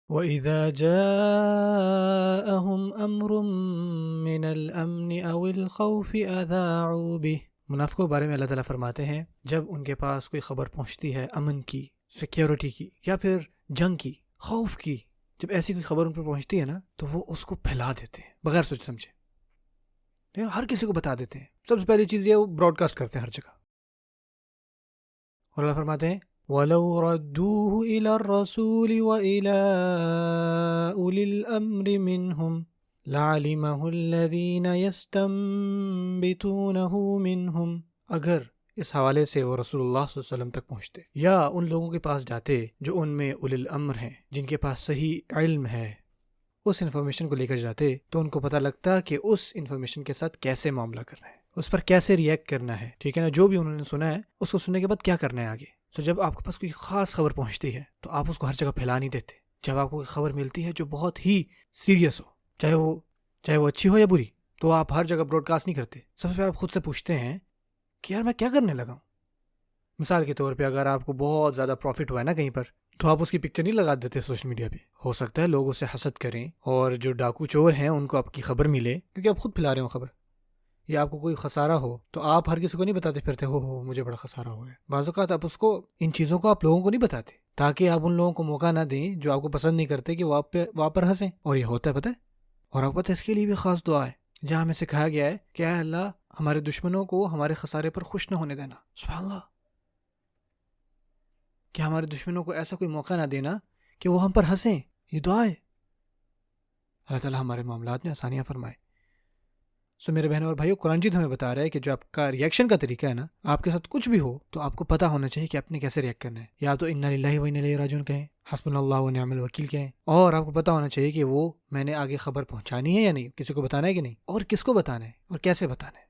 وَإِذَا جَاءَهُمْ أَمْرٌ مِّنَ الْأَمْنِ أَوِ الْخَوْفِ أَذَاعُوا بِهِ۔ منافقوں کے بارے میں اللہ تعالیٰ فرماتے ہیں جب ان کے پاس کوئی خبر پہنچتی ہے امن کی، سیکیورٹی کی، یا پھر جنگ کی، خوف کی، جب ایسی کوئی خبر ان پر پہنچتی ہے نا تو وہ اس کو پھیلا دیتے ہیں بغیر سوچ سمجھے، ہر کسی کو بتا دیتے ہیں۔ سب سے پہلی چیز یہ وہ براڈ کاسٹ کرتے ہیں ہر جگہ، اور اللہ فرماتے ہیں وَلَوْ رَدُّوهُ إِلَى الرَّسُولِ وَإِلَى أُولِي الْأَمْرِ مِنْهُمْ لَعَلِمَهُ الَّذِينَ يَسْتَنبِطُونَهُ مِنْهُمْ۔ اگر اس حوالے سے وہ رسول اللہ صلی اللہ علیہ وسلم تک پہنچتے یا ان لوگوں کے پاس جاتے جو ان میں اولی الامر ہیں، جن کے پاس صحیح علم ہے، اس انفارمیشن کو لے کر جاتے تو ان کو پتہ لگتا کہ اس انفارمیشن کے ساتھ کیسے معاملہ کرنا ہے، اس پر کیسے ریئیکٹ کرنا ہے، ٹھیک ہے نا، جو بھی انہوں نے سنا ہے اس کو سننے کے بعد کیا کرنا ہے آگے۔ تو جب آپ کے پاس کوئی خاص خبر پہنچتی ہے تو آپ اس کو ہر جگہ پھیلا نہیں دیتے۔ جب آپ کو کوئی خبر ملتی ہے جو بہت ہی سیریس ہو، چاہے وہ اچھی ہو یا بری، تو آپ ہر جگہ براڈ کاسٹ نہیں کرتے۔ سب سے پہلے آپ خود سے پوچھتے ہیں کہ یار میں کیا کرنے لگا ہوں۔ مثال کے طور پہ اگر آپ کو بہت زیادہ پروفٹ ہوا ہے نا کہیں پر، تو آپ اس کی پکچر نہیں لگا دیتے سوشل میڈیا پہ۔ ہو سکتا ہے لوگ اسے حسد کریں اور جو ڈاکو چور ہیں ان کو آپ کی خبر ملے کیونکہ آپ خود پھیلا رہے ہو خبر، یا آپ کو کوئی خسارہ ہو تو آپ ہر کسی کو نہیں بتاتے پھرتے ہو مجھے بڑا خسارہ ہوا ہے۔ بعض اوقات آپ اس کو، ان چیزوں کو آپ لوگوں کو نہیں بتاتے تاکہ آپ ان لوگوں کو موقع نہ دیں جو آپ کو پسند نہیں کرتے کہ وہ آپ پر ہنسیں، اور یہ ہوتا ہے پتہ ہے۔ اور آپ کو پتہ ہے اس کے لیے بھی خاص دعا ہے جہاں ہمیں سکھایا گیا ہے کہ اے اللہ ہمارے دشمنوں کو ہمارے خسارے پر خوش نہ ہونے دینا۔ سبحان اللہ، کہ ہمارے دشمنوں کو ایسا کوئی موقع نہ دینا کہ وہ ہم پر ہنسیں۔ یہ دعا ہے۔ اللہ تعالیٰ ہمارے معاملات میں آسانیاں فرمائے۔ سو میرے بہنوں اور بھائیو، قرآن جیت ہمیں بتا رہا ہے کہ جو آپ کا ریئیکشن کا طریقہ ہے نا، آپ کے ساتھ کچھ بھی ہو تو آپ کو پتہ ہونا چاہیے کہ آپ نے کیسے ریئیکٹ کرنا ہے۔ یا تو انا للہ و انا الیہ راجعون کہیں، حسبنا اللہ و نعم الوکیل کہیں، اور آپ کو پتہ ہونا چاہیے کہ وہ میں نے آگے خبر پہنچانی ہے یا نہیں، کسی کو بتانا ہے کہ نہیں، اور کس کو بتانا ہے اور کیسے بتانا ہے۔